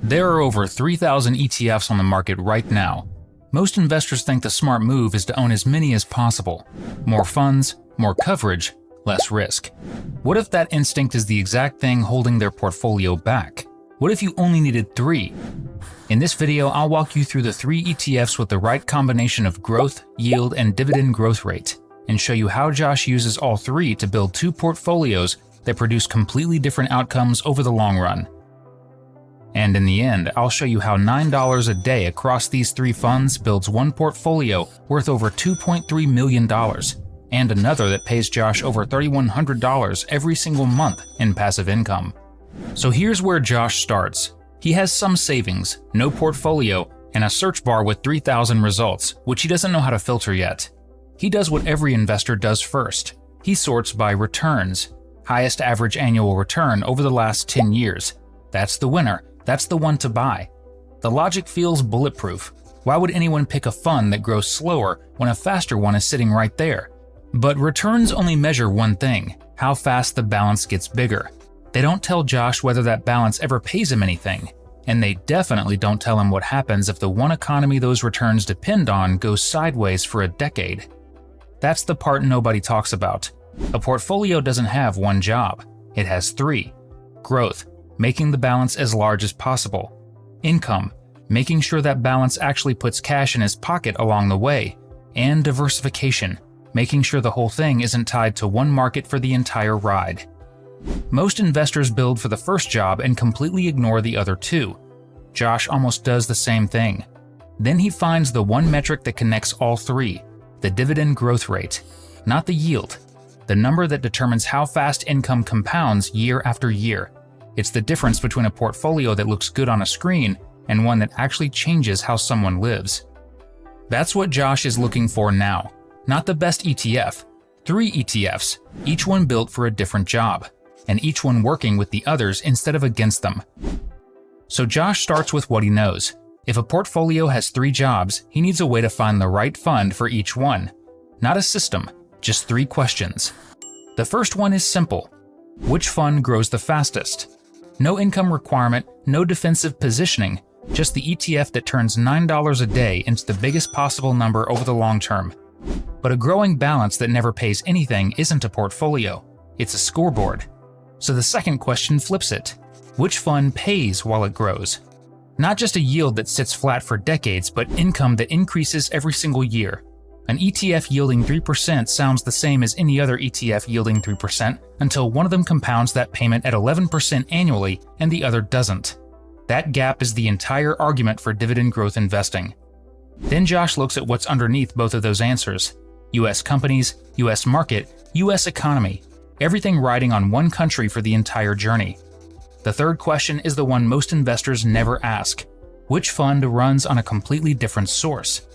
There are over 3,000 ETFs on the market right now. Most investors think the smart move is to own as many as possible. More funds, more coverage, less risk. What if that instinct is the exact thing holding their portfolio back? What if you only needed 3? In this video, I'll walk you through the 3 ETFs with the right combination of growth, yield, and dividend growth rate, and show you how Josh uses all 3 to build 2 portfolios that produce completely different outcomes over the long run. And in the end, I'll show you how $9 a day across these 3 funds builds one portfolio worth over $2.3 million, and another that pays Josh over $3,100 every single month in passive income. So here's where Josh starts. He has some savings, no portfolio, and a search bar with 3,000 results, which he doesn't know how to filter yet. He does what every investor does first. He sorts by returns, highest average annual return over the last 10 years. That's the winner. That's the one to buy. The logic feels bulletproof. Why would anyone pick a fund that grows slower when a faster one is sitting right there? But returns only measure one thing: how fast the balance gets bigger. They don't tell Josh whether that balance ever pays him anything. And they definitely don't tell him what happens if the one economy those returns depend on goes sideways for a decade. That's the part nobody talks about. A portfolio doesn't have one job. It has 3. Growth, making the balance as large as possible. Income, making sure that balance actually puts cash in his pocket along the way. And diversification, making sure the whole thing isn't tied to one market for the entire ride. Most investors build for the first job and completely ignore the other 2. Josh almost does the same thing. Then he finds the one metric that connects all 3, the dividend growth rate, not the yield, the number that determines how fast income compounds year after year. It's the difference between a portfolio that looks good on a screen and one that actually changes how someone lives. That's what Josh is looking for now. Not the best ETF. 3 ETFs, each one built for a different job, and each one working with the others instead of against them. So Josh starts with what he knows. If a portfolio has 3 jobs, he needs a way to find the right fund for each one. Not a system, just 3 questions. The first one is simple. Which fund grows the fastest? No income requirement, no defensive positioning, just the ETF that turns $9 a day into the biggest possible number over the long term. But a growing balance that never pays anything isn't a portfolio, it's a scoreboard. So the second question flips it. Which fund pays while it grows? Not just a yield that sits flat for decades, but income that increases every single year. An ETF yielding 3% sounds the same as any other ETF yielding 3% until one of them compounds that payment at 11% annually and the other doesn't. That gap is the entire argument for dividend growth investing. Then Josh looks at what's underneath both of those answers. US companies, US market, US economy. Everything riding on one country for the entire journey. The third question is the one most investors never ask. Which fund runs on a completely different source?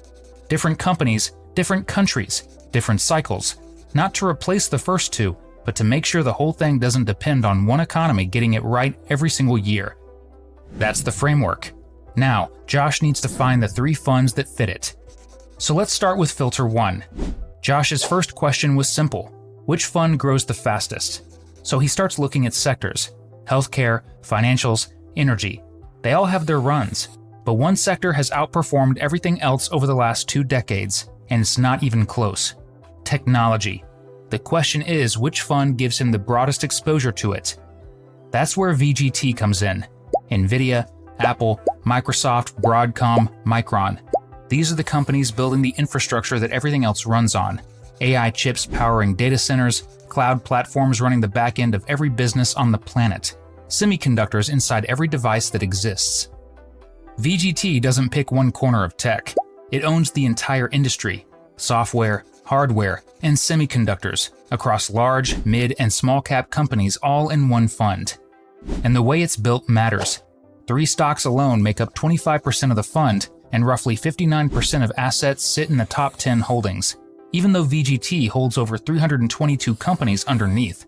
Different companies, different countries, different cycles. Not to replace the first 2, but to make sure the whole thing doesn't depend on one economy getting it right every single year. That's the framework. Now, Josh needs to find the 3 funds that fit it. So let's start with filter 1. Josh's first question was simple. Which fund grows the fastest? So he starts looking at sectors. Healthcare, financials, energy. They all have their runs, but one sector has outperformed everything else over the last 2 decades, and it's not even close. Technology. The question is, which fund gives him the broadest exposure to it? That's where VGT comes in. Nvidia, Apple, Microsoft, Broadcom, Micron. These are the companies building the infrastructure that everything else runs on. AI chips powering data centers, cloud platforms running the back end of every business on the planet, semiconductors inside every device that exists. VGT doesn't pick one corner of tech. It owns the entire industry, software, hardware, and semiconductors, across large, mid, and small cap companies all in one fund. And the way it's built matters. 3 stocks alone make up 25% of the fund, and roughly 59% of assets sit in the top 10 holdings, even though VGT holds over 322 companies underneath.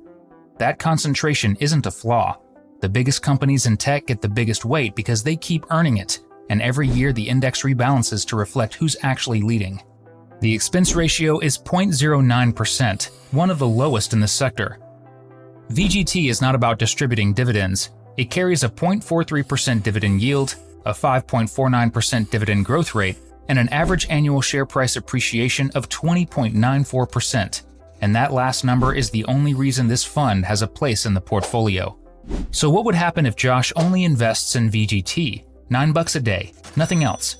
That concentration isn't a flaw. The biggest companies in tech get the biggest weight because they keep earning it, and every year the index rebalances to reflect who's actually leading. The expense ratio is 0.09%, one of the lowest in the sector. VGT is not about distributing dividends, It carries a 0.43% dividend yield, a 5.49% dividend growth rate, and an average annual share price appreciation of 20.94%. And that last number is the only reason this fund has a place in the portfolio. So what would happen if Josh only invests in VGT? $9 a day, nothing else.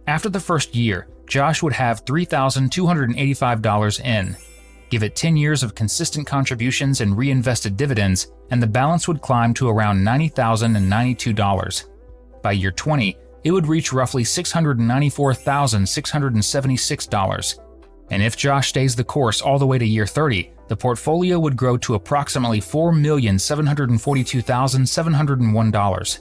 After the first year, Josh would have $3,285 in. Give it 10 years of consistent contributions and reinvested dividends, and the balance would climb to around $90,092. By year 20, it would reach roughly $694,676. And if Josh stays the course all the way to year 30, the portfolio would grow to approximately $4,742,701.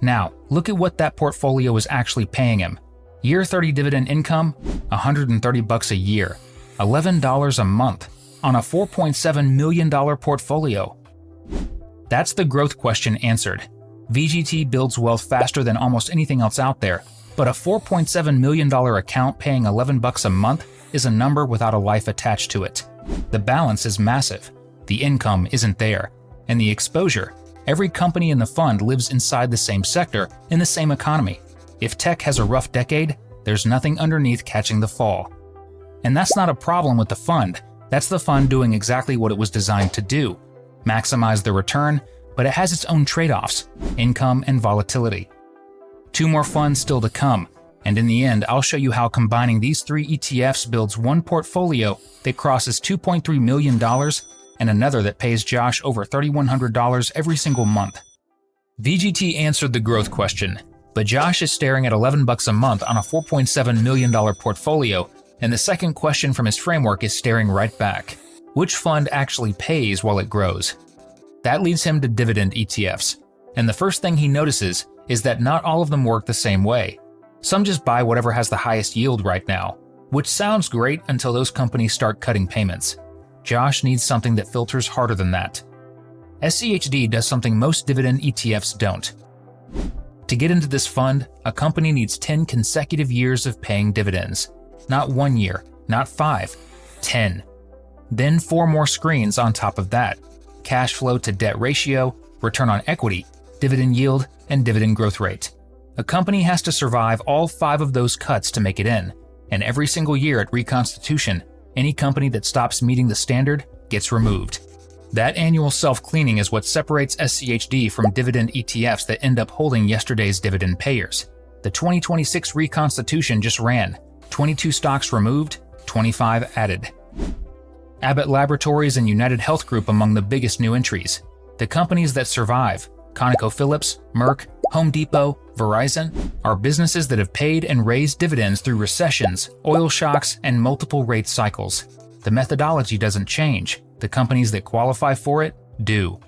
Now, look at what that portfolio is actually paying him. Year 30 dividend income, $130 a year, $11 a month, on a $4.7 million portfolio. That's the growth question answered. VGT builds wealth faster than almost anything else out there, but a $4.7 million account paying $11 a month is a number without a life attached to it. The balance is massive. The income isn't there. And the exposure, every company in the fund lives inside the same sector in the same economy. If tech has a rough decade, there's nothing underneath catching the fall. And that's not a problem with the fund. That's the fund doing exactly what it was designed to do: maximize the return, but it has its own trade-offs: income and volatility. 2 more funds still to come, and in the end, I'll show you how combining these 3 ETFs builds one portfolio that crosses $2.3 million and another that pays Josh over $3,100 every single month. VGT answered the growth question, but Josh is staring at $11 a month on a $4.7 million portfolio, and the second question from his framework is staring right back: which fund actually pays while it grows? That leads him to dividend ETFs, and the first thing he notices is that not all of them work the same way. Some just buy whatever has the highest yield right now, which sounds great until those companies start cutting payments. Josh needs something that filters harder than that. SCHD does something most dividend ETFs don't. To get into this fund, a company needs 10 consecutive years of paying dividends. Not 1 year, not 5, 10. Then 4 more screens on top of that: cash flow to debt ratio, return on equity, dividend yield, and dividend growth rate. A company has to survive all 5 of those cuts to make it in, and every single year at reconstitution, any company that stops meeting the standard gets removed. That annual self-cleaning is what separates SCHD from dividend ETFs that end up holding yesterday's dividend payers. The 2026 reconstitution just ran: 22 stocks removed, 25 added. Abbott Laboratories and United Health Group among the biggest new entries. The companies that survive, ConocoPhillips, Merck, Home Depot, Verizon, are businesses that have paid and raised dividends through recessions, oil shocks, and multiple rate cycles. The methodology doesn't change. The companies that qualify for it do.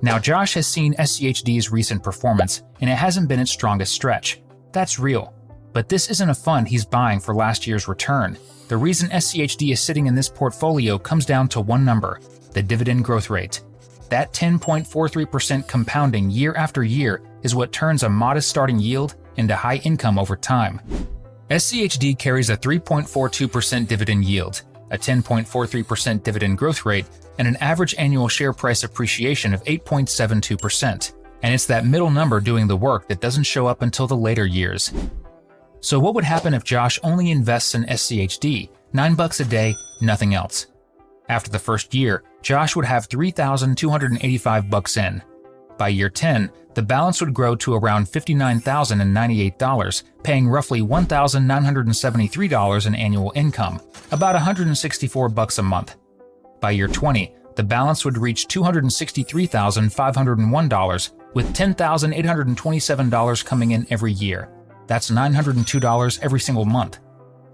Now, Josh has seen SCHD's recent performance, and it hasn't been its strongest stretch. That's real. But this isn't a fund he's buying for last year's return. The reason SCHD is sitting in this portfolio comes down to one number: the dividend growth rate. That 10.43% compounding year after year is what turns a modest starting yield into high income over time. SCHD carries a 3.42% dividend yield, a 10.43% dividend growth rate, and an average annual share price appreciation of 8.72%. And it's that middle number doing the work that doesn't show up until the later years. So what would happen if Josh only invests in SCHD, $9 a day, nothing else? After the first year, Josh would have $3,285 in. By year 10, the balance would grow to around $59,098, paying roughly $1,973 in annual income, about $164 a month. By year 20, the balance would reach $263,501, with $10,827 coming in every year. That's $902 every single month.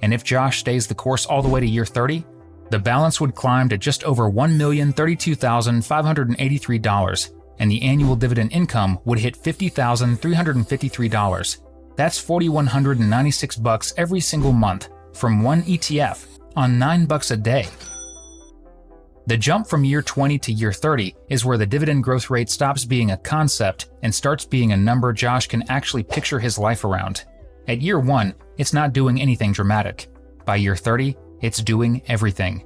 And if Josh stays the course all the way to year 30, the balance would climb to just over $1,032,583, and the annual dividend income would hit $50,353. That's $4,196 every single month from one ETF on $9 a day. The jump from year 20 to year 30 is where the dividend growth rate stops being a concept and starts being a number Josh can actually picture his life around. At year 1, it's not doing anything dramatic. By year 30, it's doing everything.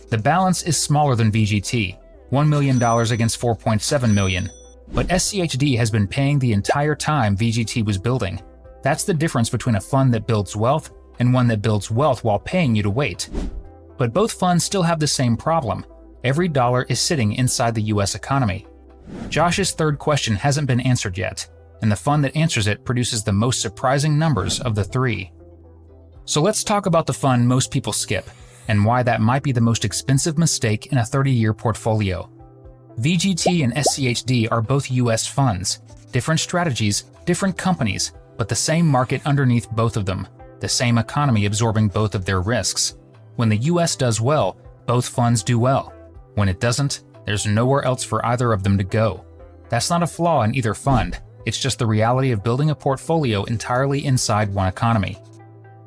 The balance is smaller than VGT, $1 million against $4.7 million, But SCHD has been paying the entire time VGT was building. That's the difference between a fund that builds wealth and one that builds wealth while paying you to wait. But both funds still have the same problem. Every dollar is sitting inside the US economy. Josh's third question hasn't been answered yet, and the fund that answers it produces the most surprising numbers of the three. So let's talk about the fund most people skip, and why that might be the most expensive mistake in a 30-year portfolio. VGT and SCHD are both US funds, different strategies, different companies, but the same market underneath both of them, the same economy absorbing both of their risks. When the US does well, both funds do well. When it doesn't, there's nowhere else for either of them to go. That's not a flaw in either fund, it's just the reality of building a portfolio entirely inside one economy.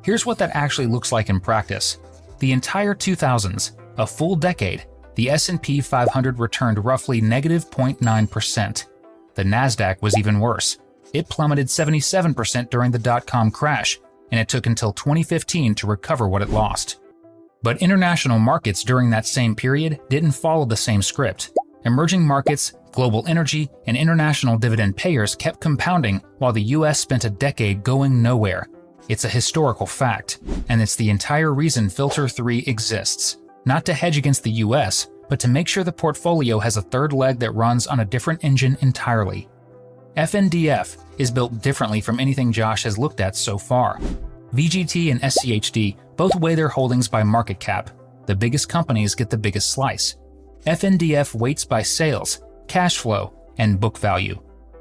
Here's what that actually looks like in practice. The entire 2000s, a full decade, the S&P 500 returned roughly negative 0.9%. The Nasdaq was even worse. It plummeted 77% during the dot-com crash, and it took until 2015 to recover what it lost. But international markets during that same period didn't follow the same script. Emerging markets, global energy, and international dividend payers kept compounding while the US spent a decade going nowhere. It's a historical fact, and it's the entire reason Filter 3 exists. Not to hedge against the US, but to make sure the portfolio has a third leg that runs on a different engine entirely. FNDF is built differently from anything Josh has looked at so far. VGT and SCHD both weigh their holdings by market cap. The biggest companies get the biggest slice. FNDF weights by sales, cash flow, and book value.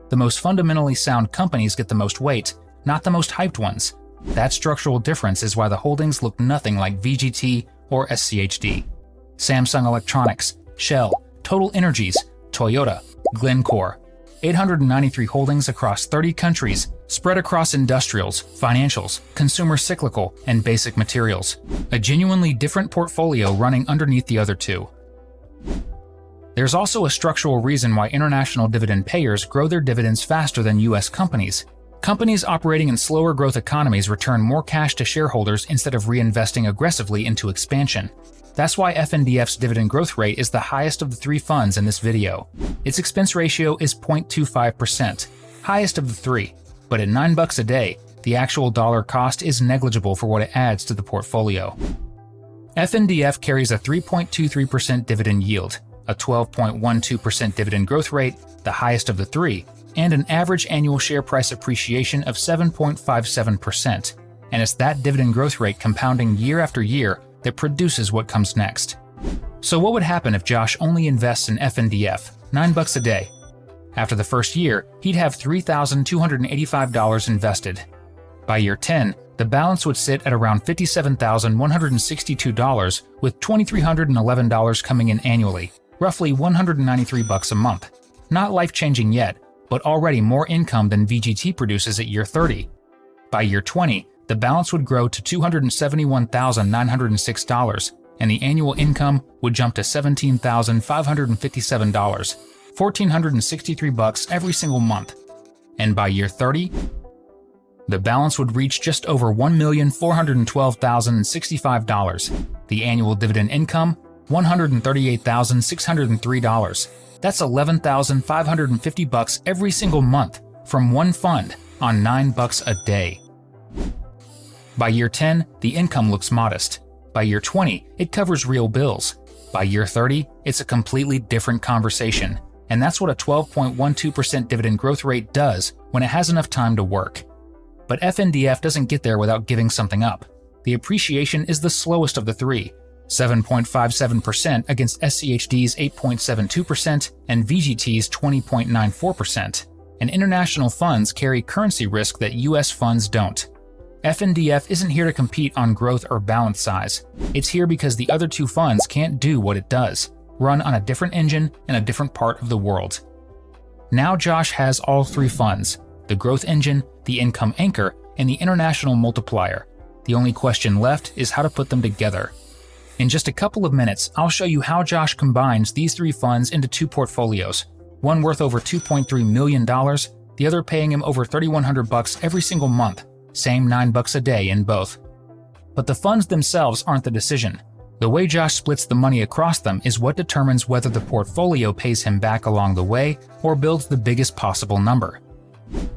The most fundamentally sound companies get the most weight, not the most hyped ones. That structural difference is why the holdings look nothing like VGT or SCHD. Samsung Electronics, Shell, Total Energies, Toyota, Glencore. 893 holdings across 30 countries, spread across industrials, financials, consumer cyclical, and basic materials. A genuinely different portfolio running underneath the other two. There's also a structural reason why international dividend payers grow their dividends faster than US companies. Companies operating in slower growth economies return more cash to shareholders instead of reinvesting aggressively into expansion. That's why FNDF's dividend growth rate is the highest of the three funds in this video. Its expense ratio is 0.25%, highest of the three, but at $9 a day, the actual dollar cost is negligible for what it adds to the portfolio. FNDF carries a 3.23% dividend yield, a 12.12% dividend growth rate, the highest of the three, and an average annual share price appreciation of 7.57%. And it's that dividend growth rate compounding year after year that produces what comes next. So what would happen if Josh only invests in FNDF, $9 a day? After the first year, he'd have $3,285 invested. By year 10, the balance would sit at around $57,162 with $2,311 coming in annually, roughly $193 a month. Not life-changing yet, but already more income than VGT produces at year 30. By year 20, the balance would grow to $271,906, and the annual income would jump to $17,557, $1,463 every single month. And by year 30, the balance would reach just over $1,412,065. The annual dividend income, $138,603. That's $11,550 every single month from one fund on $9 a day. By year 10, the income looks modest. By year 20, it covers real bills. By year 30, it's a completely different conversation. And that's what a 12.12% dividend growth rate does when it has enough time to work. But FNDF doesn't get there without giving something up. The appreciation is the slowest of the three, 7.57% against SCHD's 8.72% and VGT's 20.94%. And international funds carry currency risk that US funds don't. FNDF isn't here to compete on growth or balance size. It's here because the other two funds can't do what it does, run on a different engine in a different part of the world. Now Josh has all three funds, the growth engine, the income anchor, and the international multiplier. The only question left is how to put them together. In just a couple of minutes, I'll show you how Josh combines these three funds into two portfolios, one worth over $2.3 million, the other paying him over $3,100 every single month, same $9 a day in both. But the funds themselves aren't the decision. The way Josh splits the money across them is what determines whether the portfolio pays him back along the way or builds the biggest possible number.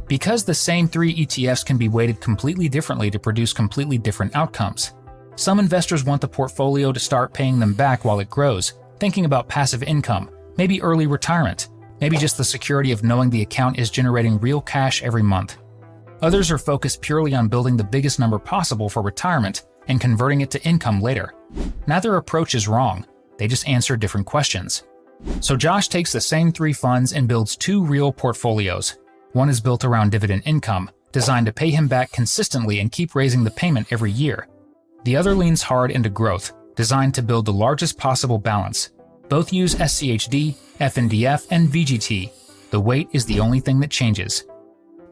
Because the same 3 ETFs can be weighted completely differently to produce completely different outcomes, some investors want the portfolio to start paying them back while it grows, thinking about passive income, maybe early retirement, maybe just the security of knowing the account is generating real cash every month. Others are focused purely on building the biggest number possible for retirement and converting it to income later. Neither approach is wrong, they just answer different questions. So Josh takes the same 3 funds and builds 2 real portfolios. One is built around dividend income, designed to pay him back consistently and keep raising the payment every year. The other leans hard into growth, designed to build the largest possible balance. Both use SCHD, FNDF, and VGT. The weight is the only thing that changes.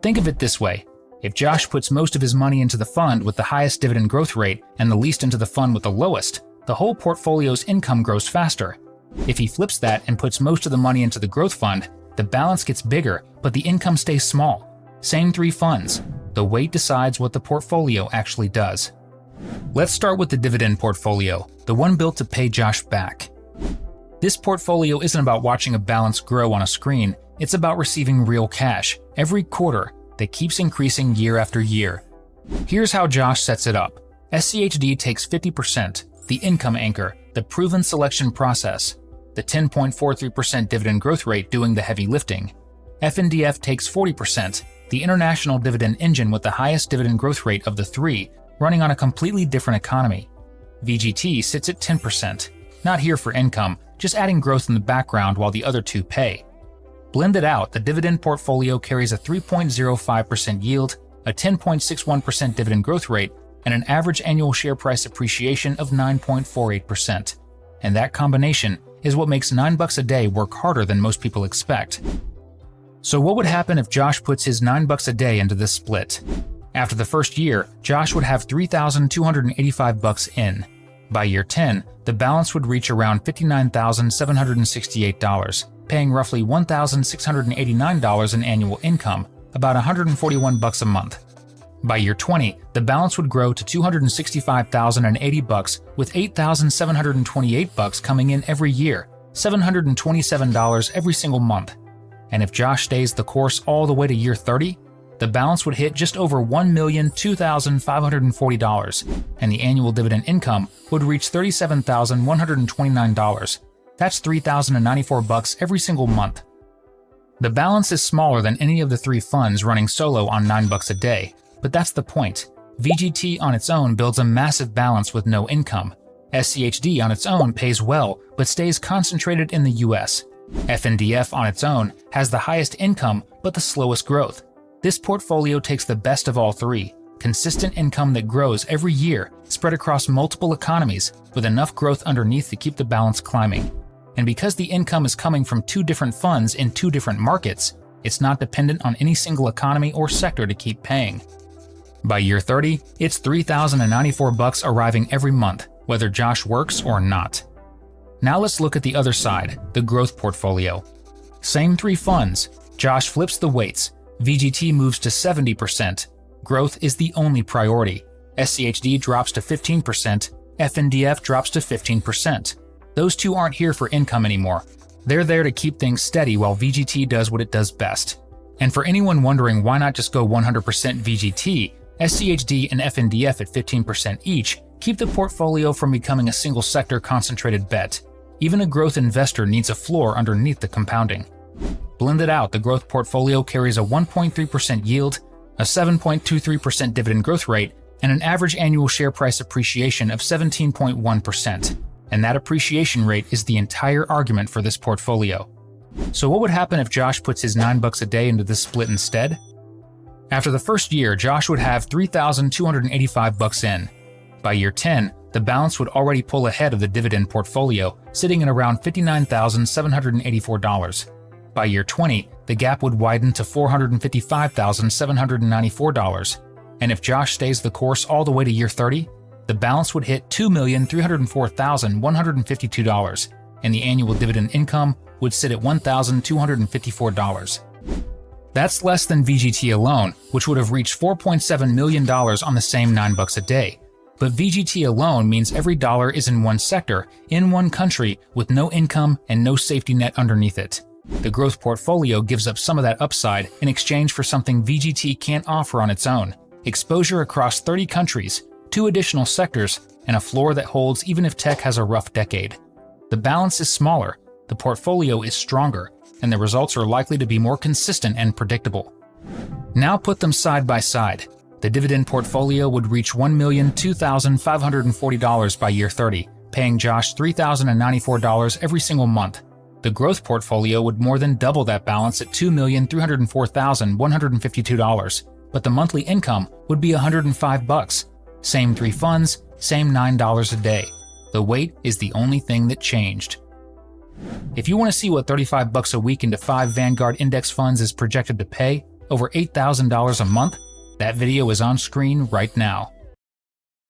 Think of it this way. If Josh puts most of his money into the fund with the highest dividend growth rate and the least into the fund with the lowest, the whole portfolio's income grows faster. If he flips that and puts most of the money into the growth fund, the balance gets bigger, but the income stays small. Same 3 funds. The weight decides what the portfolio actually does. Let's start with the dividend portfolio, the one built to pay Josh back. This portfolio isn't about watching a balance grow on a screen, it's about receiving real cash, every quarter, that keeps increasing year after year. Here's how Josh sets it up. SCHD takes 50%, the income anchor, the proven selection process, the 10.43% dividend growth rate doing the heavy lifting. FNDF takes 40%, the international dividend engine with the highest dividend growth rate of the 3, running on a completely different economy. VGT sits at 10%, not here for income, just adding growth in the background while the other 2 pay. Blended out, the dividend portfolio carries a 3.05% yield, a 10.61% dividend growth rate, and an average annual share price appreciation of 9.48%. And that combination is what makes $9 a day work harder than most people expect. So what would happen if Josh puts his $9 a day into this split? After the first year, Josh would have $3,285 in. By year 10, the balance would reach around $59,768, paying roughly $1,689 in annual income, about $141 a month. By year 20, the balance would grow to $265,080 with $8,728 coming in every year, $727 every single month. And if Josh stays the course all the way to year 30, the balance would hit just over $1,002,540, and the annual dividend income would reach $37,129. That's $3,094 every single month. The balance is smaller than any of the 3 funds running solo on $9 a day, but that's the point. VGT on its own builds a massive balance with no income. SCHD on its own pays well, but stays concentrated in the US. FNDF on its own has the highest income, but the slowest growth. This portfolio takes the best of all 3, consistent income that grows every year, spread across multiple economies, with enough growth underneath to keep the balance climbing. And because the income is coming from 2 different funds in 2 different markets, it's not dependent on any single economy or sector to keep paying. By year 30, it's $3,094 arriving every month, whether Josh works or not. Now let's look at the other side, the growth portfolio. Same 3 funds. Josh flips the weights. VGT moves to 70%. Growth is the only priority. SCHD drops to 15%. FNDF drops to 15%. Those 2 aren't here for income anymore. They're there to keep things steady while VGT does what it does best. And for anyone wondering why not just go 100% VGT, SCHD and FNDF at 15% each keep the portfolio from becoming a single sector concentrated bet. Even a growth investor needs a floor underneath the compounding. Blended out, the growth portfolio carries a 1.3% yield, a 7.23% dividend growth rate, and an average annual share price appreciation of 17.1%. And that appreciation rate is the entire argument for this portfolio. So what would happen if Josh puts his $9 a day into this split instead? After the first year, Josh would have $3,285 in. By year 10, the balance would already pull ahead of the dividend portfolio, sitting at around $59,784. By year 20, the gap would widen to $455,794. And if Josh stays the course all the way to year 30, the balance would hit $2,304,152, and the annual dividend income would sit at $1,254. That's less than VGT alone, which would have reached $4.7 million on the same $9 a day. But VGT alone means every dollar is in one sector, in one country, with no income and no safety net underneath it. The growth portfolio gives up some of that upside in exchange for something VGT can't offer on its own: exposure across 30 countries, 2 additional sectors, and a floor that holds even if tech has a rough decade. The balance is smaller, the portfolio is stronger, and the results are likely to be more consistent and predictable. Now put them side by side. The dividend portfolio would reach $1,002,540 by year 30, paying Josh $3,094 every single month. The growth portfolio would more than double that balance at $2,304,152, but the monthly income would be $105. Same 3 funds, same $9 a day. The weight is the only thing that changed. If you want to see what $35 a week into 5 Vanguard index funds is projected to pay, over $8,000 a month, that video is on screen right now.